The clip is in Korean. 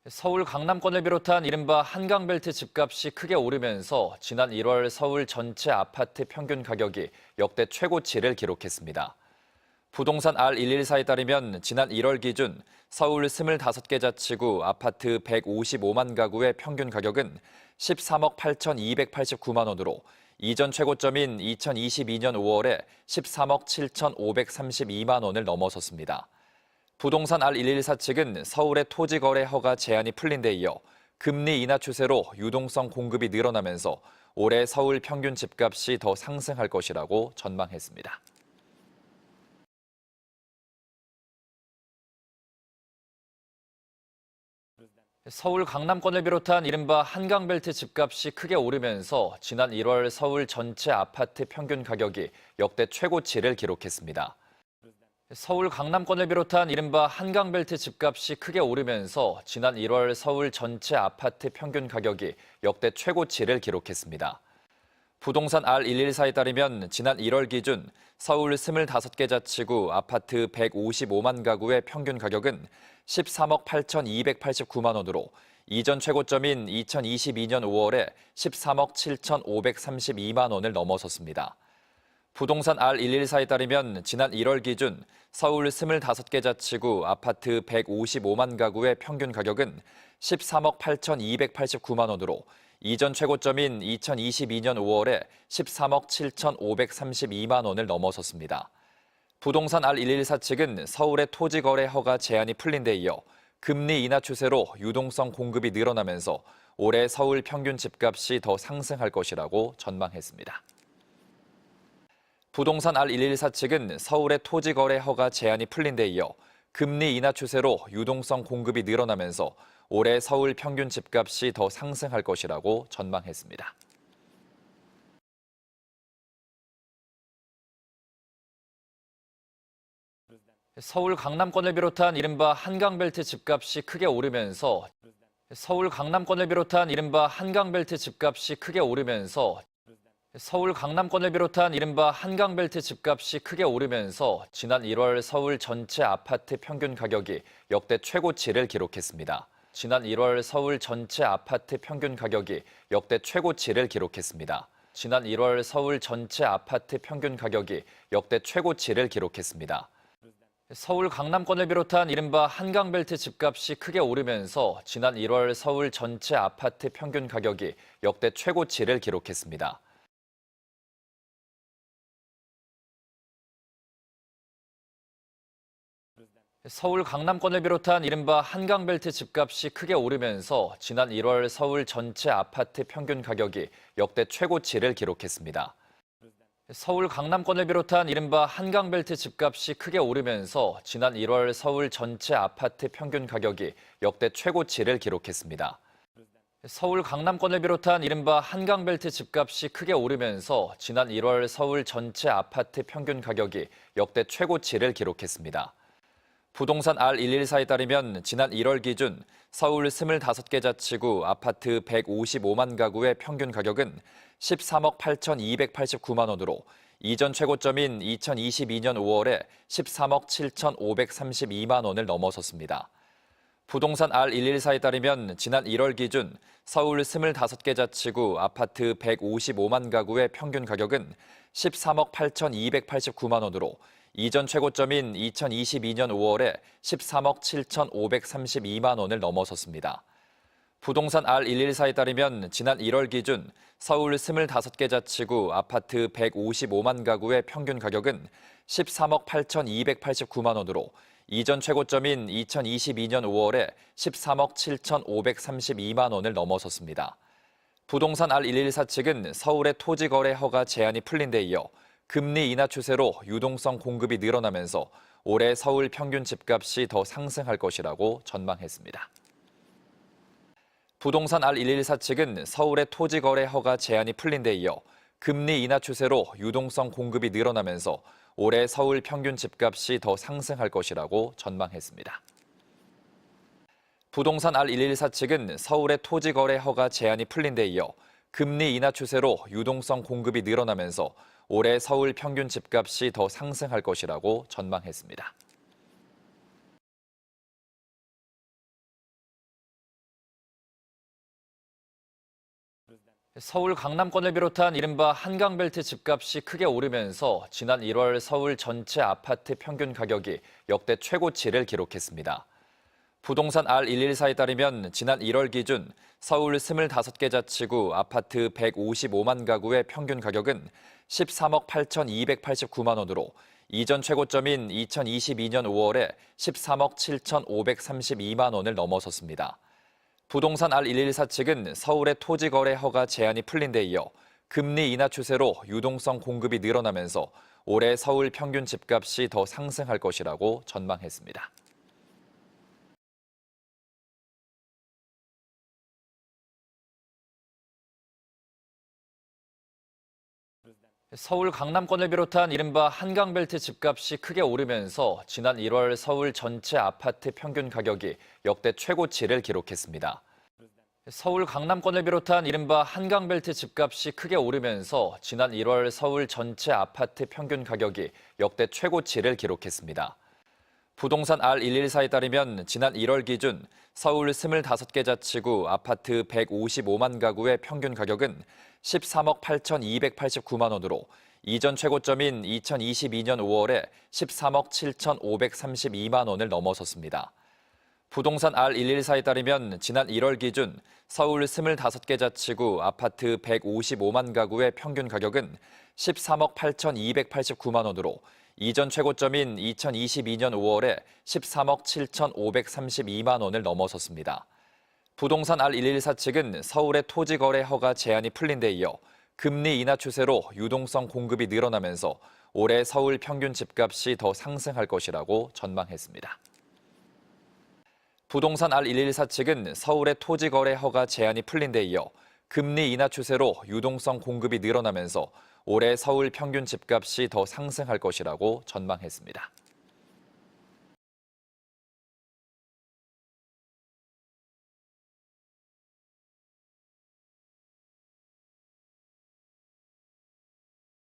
서울 강남권을 비롯한 이른바 한강벨트 집값이 크게 오르면서 지난 1월 서울 전체 아파트 평균 가격이 역대 최고치를 기록했습니다. 부동산 R114에 따르면 지난 1월 기준 서울 25개 자치구 아파트 155만 가구의 평균 가격은 13억 8,289만 원으로 이전 최고점인 2022년 5월에 13억 7,532만 원을 넘어섰습니다. 부동산 R114 측은 서울의 토지 거래 허가 제한이 풀린 데 이어 금리 인하 추세로 유동성 공급이 늘어나면서 올해 서울 평균 집값이 더 상승할 것이라고 전망했습니다. 서울 강남권을 비롯한 이른바 한강벨트 집값이 크게 오르면서 지난 1월 서울 전체 아파트 평균 가격이 역대 최고치를 기록했습니다. 서울 강남권을 비롯한 이른바 한강벨트 집값이 크게 오르면서 지난 1월 서울 전체 아파트 평균 가격이 역대 최고치를 기록했습니다. 부동산 R114에 따르면 지난 1월 기준 서울 25개 자치구 아파트 155만 가구의 평균 가격은 13억 8,289만 원으로 이전 최고점인 2022년 5월에 13억 7,532만 원을 넘어섰습니다. 부동산 R114에 따르면 지난 1월 기준 서울 25개 자치구 아파트 155만 가구의 평균 가격은 13억 8,289만 원으로 이전 최고점인 2022년 5월에 13억 7,532만 원을 넘어섰습니다. 부동산 R114 측은 서울의 토지 거래 허가 제한이 풀린 데 이어 금리 인하 추세로 유동성 공급이 늘어나면서 올해 서울 평균 집값이 더 상승할 것이라고 전망했습니다. 부동산 R114 측은 서울의 토지 거래 허가 제한이 풀린 데 이어 금리 인하 추세로 유동성 공급이 늘어나면서 올해 서울 평균 집값이 더 상승할 것이라고 전망했습니다. 서울 강남권을 비롯한 이른바 한강벨트 집값이 크게 오르면서 서울 강남권을 비롯한 이른바 한강벨트 집값이 크게 오르면서 서울 강남권을 비롯한 이른바 한강벨트 집값이 크게 오르면서 지난 1월 서울 전체 아파트 평균 가격이 역대 최고치를 기록했습니다. 지난 1월 서울 전체 아파트 평균 가격이 역대 최고치를 기록했습니다. 지난 1월 서울 전체 아파트 평균 가격이 역대 최고치를 기록했습니다. 서울 강남권을 비롯한 이른바 한강벨트 집값이 크게 오르면서 지난 1월 서울 전체 아파트 평균 가격이 역대 최고치를 기록했습니다. 서울 강남권을 비롯한 이른바 한강벨트 집값이 크게 오르면서 지난 1월 서울 전체 아파트 평균 가격이 역대 최고치를 기록했습니다. 서울 강남권을 비롯한 이른바 한강벨트 집값이 크게 오르면서 지난 1월 서울 전체 아파트 평균 가격이 역대 최고치를 기록했습니다. 서울 강남권을 비롯한 이른바 한강벨트 집값이 크게 오르면서 지난 1월 서울 전체 아파트 평균 가격이 역대 최고치를 기록했습니다. 부동산 R114에 따르면 지난 1월 기준 서울 25개 자치구 아파트 155만 가구의 평균 가격은 13억 8,289만 원으로 이전 최고점인 2022년 5월에 13억 7,532만 원을 넘어섰습니다. 부동산 R114에 따르면 지난 1월 기준 서울 25개 자치구 아파트 155만 가구의 평균 가격은 13억 8,289만 원으로 이전 최고점인 2022년 5월에 13억 7,532만 원을 넘어섰습니다. 부동산 R114에 따르면 지난 1월 기준 서울 25개 자치구 아파트 155만 가구의 평균 가격은 13억 8,289만 원으로 이전 최고점인 2022년 5월에 13억 7,532만 원을 넘어섰습니다. 부동산 R114 측은 서울의 토지 거래 허가 제한이 풀린 데 이어 금리 인하 추세로 유동성 공급이 늘어나면서 올해 서울 평균 집값이 더 상승할 것이라고 전망했습니다. 부동산 R114 측은 서울의 토지 거래 허가 제한이 풀린 데 이어 금리 인하 추세로 유동성 공급이 늘어나면서 올해 서울 평균 집값이 더 상승할 것이라고 전망했습니다. 부동산 R114 측은 서울의 토지 거래 허가 제한이 풀린 데 이어 금리 인하 추세로 유동성 공급이 늘어나면서 올해 서울 평균 집값이 더 상승할 것이라고 전망했습니다. 서울 강남권을 비롯한 이른바 한강벨트 집값이 크게 오르면서 지난 1월 서울 전체 아파트 평균 가격이 역대 최고치를 기록했습니다. 부동산 R114에 따르면 지난 1월 기준 서울 25개 자치구 아파트 155만 가구의 평균 가격은 13억 8,289만 원으로 이전 최고점인 2022년 5월에 13억 7,532만 원을 넘어섰습니다. 부동산 R114 측은 서울의 토지 거래 허가 제한이 풀린 데 이어 금리 인하 추세로 유동성 공급이 늘어나면서 올해 서울 평균 집값이 더 상승할 것이라고 전망했습니다. 서울 강남권을 비롯한 이른바 한강벨트 집값이 크게 오르면서 지난 1월 서울 전체 아파트 평균 가격이 역대 최고치를 기록했습니다. 서울 강남권을 비롯한 이른바 한강벨트 집값이 크게 오르면서 지난 1월 서울 전체 아파트 평균 가격이 역대 최고치를 기록했습니다. 부동산 R114에 따르면 지난 1월 기준 서울 25개 자치구 아파트 155만 가구의 평균 가격은 13억 8,289만 원으로 이전 최고점인 2022년 5월에 13억 7,532만 원을 넘어섰습니다. 부동산 R114에 따르면 지난 1월 기준 서울 25개 자치구 아파트 155만 가구의 평균 가격은 13억 8,289만 원으로 이전 최고점인 2022년 5월에 13억 7,532만 원을 넘어섰습니다. 부동산 R114 측은 서울의 토지 거래 허가 제한이 풀린 데 이어 금리 인하 추세로 유동성 공급이 늘어나면서 올해 서울 평균 집값이 더 상승할 것이라고 전망했습니다. 부동산 R114 측은 서울의 토지 거래 허가 제한이 풀린 데 이어 금리 인하 추세로 유동성 공급이 늘어나면서 올해 서울 평균 집값이 더 상승할 것이라고 전망했습니다.